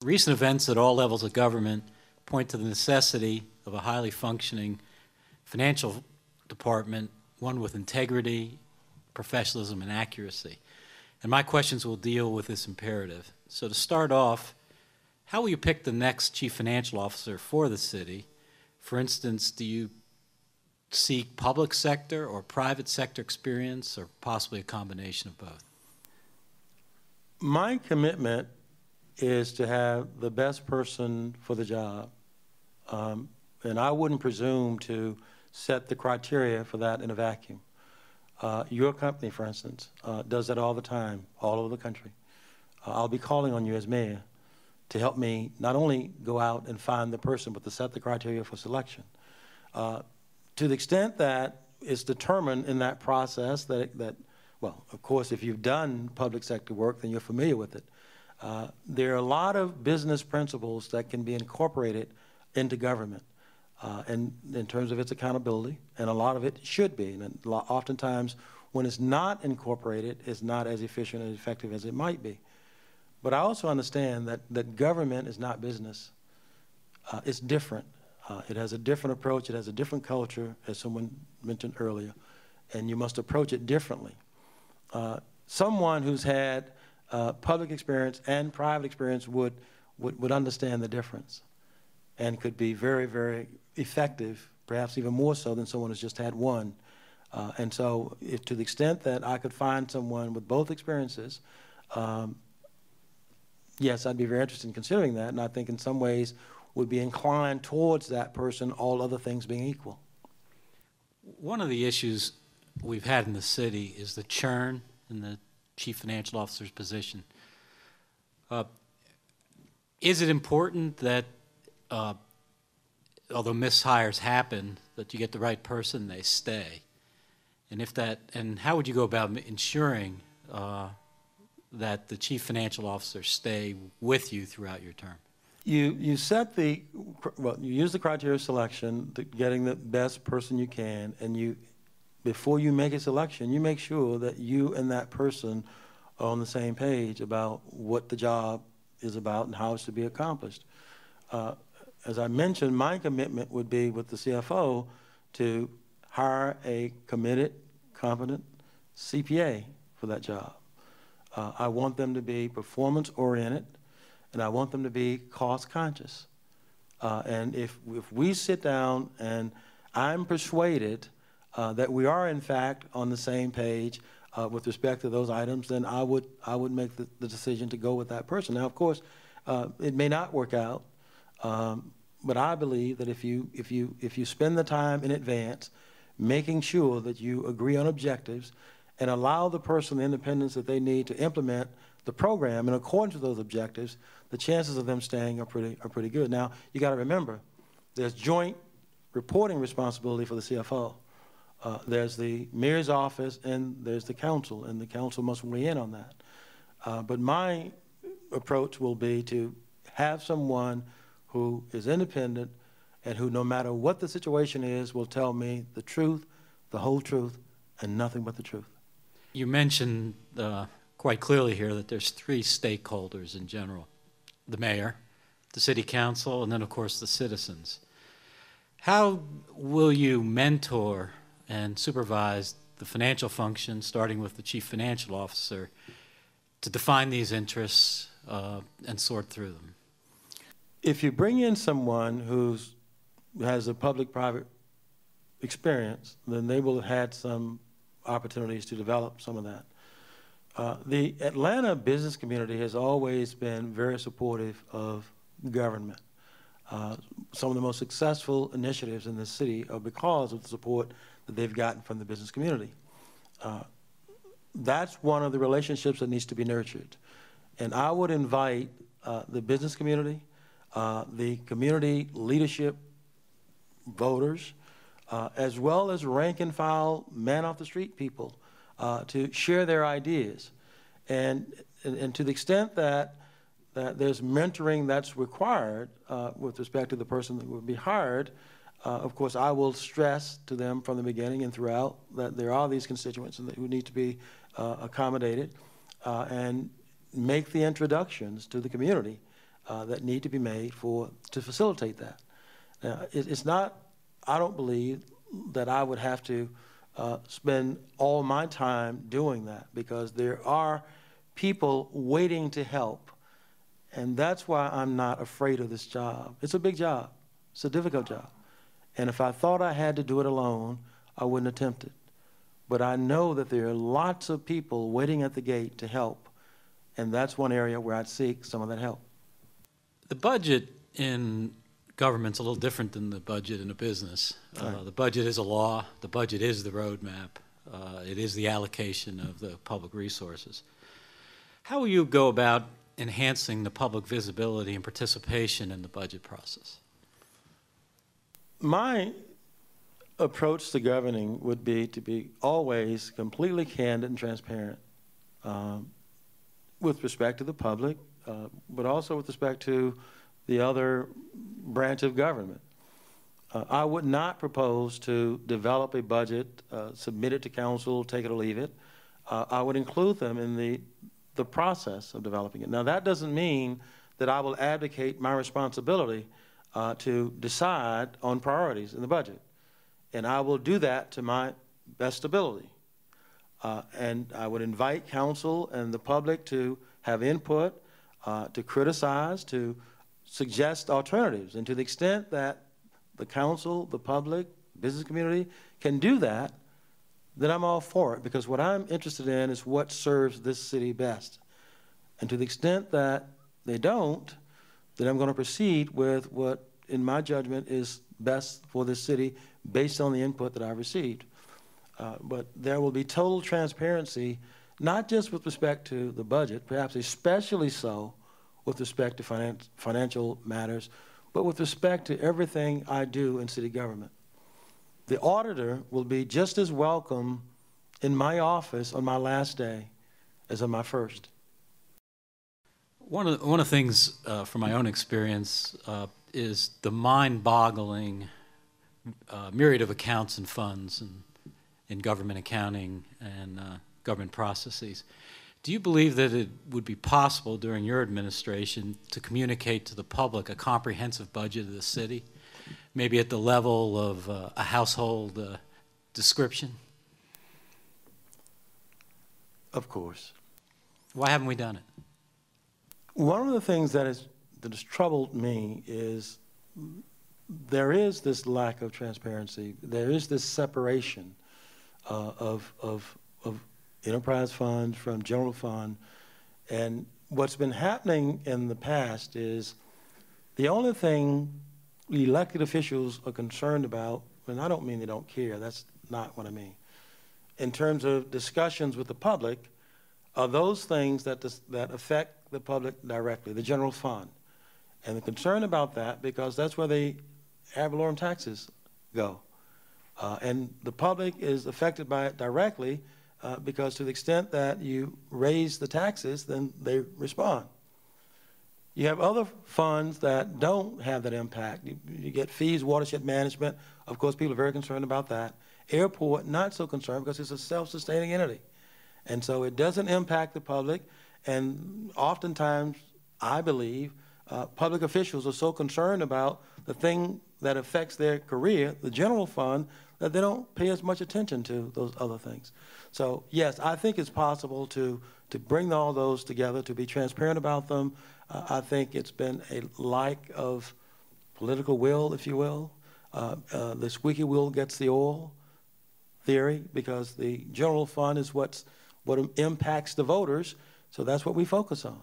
Recent events at all levels of government point to the necessity of a highly functioning financial department, one with integrity, professionalism, and accuracy. And my questions will deal with this imperative. So to start off, how will you pick the next chief financial officer for the city? For instance, do you seek public sector or private sector experience, or possibly a combination of both? My commitment is to have the best person for the job. And I wouldn't presume to set the criteria for that in a vacuum. Your company, for instance, does that all the time, all over the country. I'll be calling on you as mayor to help me not only go out and find the person, but to set the criteria for selection. To the extent that it's determined in that process that, well, of course, if you've done public sector work, then you're familiar with it. There are a lot of business principles that can be incorporated into government, and in terms of its accountability, and a lot of it should be. And oftentimes, when it's not incorporated, it's not as efficient and effective as it might be. But I also understand that government is not business. It's different. It has a different approach. It has a different culture, as someone mentioned earlier, and you must approach it differently. Someone who's had public experience and private experience would understand the difference and could be very, very effective, perhaps even more so than someone who's just had one. And so to the extent that I could find someone with both experiences, yes, I'd be very interested in considering that, and I think in some ways would be inclined towards that person, all other things being equal. One of the issues we've had in the city is the churn in the chief financial officer's position. Is it important that, although mishires happen, that you get the right person, they stay? And if that, and how would you go about ensuring that the chief financial officer stay with you throughout your term? You set the, well, you use the criteria of selection, getting the best person you can, and before you make a selection, you make sure that you and that person are on the same page about what the job is about and how it's to be accomplished. As I mentioned, my commitment would be with the CFO to hire a committed, competent CPA for that job. I want them to be performance-oriented, and I want them to be cost-conscious. And if we sit down and I'm persuaded that we are, in fact, on the same page with respect to those items, then I would make the decision to go with that person. Now, of course, it may not work out, but I believe that if you spend the time in advance making sure that you agree on objectives and allow the person the independence that they need to implement the program in accordance with those objectives, the chances of them staying are pretty good. Now, you got to remember, there's joint reporting responsibility for the CFO. There's the mayor's office and there's the council, and the council must weigh in on that. But my approach will be to have someone who is independent and who, no matter what the situation is, will tell me the truth, the whole truth, and nothing but the truth. You mentioned quite clearly here that there's three stakeholders in general: the mayor, the city council, and then, of course, the citizens. How will you mentor and supervise the financial function, starting with the chief financial officer, to define these interests and sort through them? If you bring in someone who has a public-private experience, then they will have had some opportunities to develop some of that. The Atlanta business community has always been very supportive of government. Some of the most successful initiatives in the city are because of the support that they've gotten from the business community. That's one of the relationships that needs to be nurtured. And I would invite the business community, the community leadership voters, as well as rank and file, man off the street people, to share their ideas. And to the extent that there's mentoring that's required with respect to the person that would be hired, of course, I will stress to them from the beginning and throughout that there are these constituents who need to be accommodated, and make the introductions to the community that need to be made to facilitate that. Now, it's not, I don't believe that I would have to spend all my time doing that, because there are people waiting to help. And that's why I'm not afraid of this job. It's a big job. It's a difficult job. And if I thought I had to do it alone, I wouldn't attempt it. But I know that there are lots of people waiting at the gate to help. And that's one area where I'd seek some of that help. The budget in government's a little different than the budget in a business. Right. The budget is a law. The budget is the roadmap. It is the allocation of the public resources. How will you go about enhancing the public visibility and participation in the budget process? My approach to governing would be to be always completely candid and transparent with respect to the public, but also with respect to the other branch of government. I would not propose to develop a budget, submit it to council, take it or leave it. I would include them in the process of developing it. Now, that doesn't mean that I will advocate my responsibility to decide on priorities in the budget. And I will do that to my best ability. And I would invite council and the public to have input, to criticize, to suggest alternatives. And to the extent that the council, the public, business community can do that, then I'm all for it, because what I'm interested in is what serves this city best. And to the extent that they don't, then I'm going to proceed with what, in my judgment, is best for this city based on the input that I received. But there will be total transparency, not just with respect to the budget, perhaps especially so with respect to financial matters, but with respect to everything I do in city government. The auditor will be just as welcome in my office on my last day as on my first. One of the things from my own experience is the mind-boggling myriad of accounts and funds in government accounting and government processes. Do you believe that it would be possible during your administration to communicate to the public a comprehensive budget of the city, maybe at the level of a household description? Of course. Why haven't we done it? One of the things that has troubled me is there is this lack of transparency. There is this separation of enterprise funds from general fund. And what's been happening in the past is the only thing elected officials are concerned about, and I don't mean they don't care, that's not what I mean, in terms of discussions with the public, are those things that affect the public directly, the general fund. And the concern about that, because that's where the ad valorem taxes go. And the public is affected by it directly because to the extent that you raise the taxes, then they respond. You have other funds that don't have that impact. You get fees, watershed management. Of course, people are very concerned about that. Airport, not so concerned because it's a self-sustaining entity. And so it doesn't impact the public. And oftentimes, I believe, public officials are so concerned about the thing that affects their career, the general fund, that they don't pay as much attention to those other things. So yes, I think it's possible to bring all those together, to be transparent about them. I think it's been a lack of political will, if you will. The squeaky wheel gets the oil theory, because the general fund is what impacts the voters, so that's what we focus on.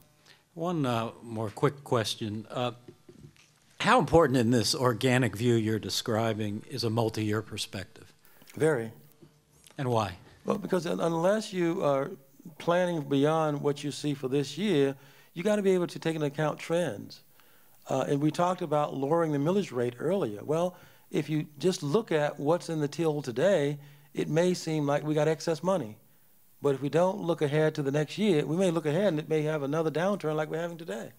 One more quick question. How important in this organic view you're describing is a multi-year perspective? Very. And why? Well, because unless you are planning beyond what you see for this year, you got to be able to take into account trends. And we talked about lowering the millage rate earlier. Well, if you just look at what's in the till today, it may seem like we got excess money. But if we don't look ahead to the next year, we may look ahead and it may have another downturn like we're having today.